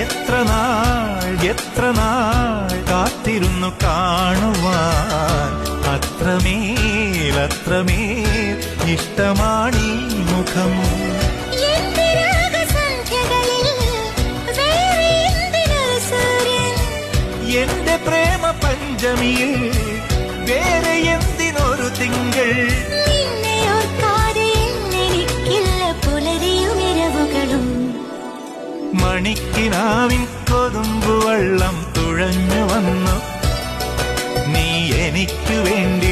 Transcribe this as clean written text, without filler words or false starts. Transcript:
എത്ര നാൾ കാത്തിരുന്നു കാണുവാൻ. അത്രമേൽ ഇഷ്ടമാണീ മുഖം. എന്റെ പ്രേമ പഞ്ചമിയിൽ വേറെ എന്തിനൊരു തിങ്കൾ. മണിക്കിനാവിൻ കൊതുമ്പുവെള്ളം തുഴഞ്ഞു വന്നു. നീ എനിക്കു വേണ്ടി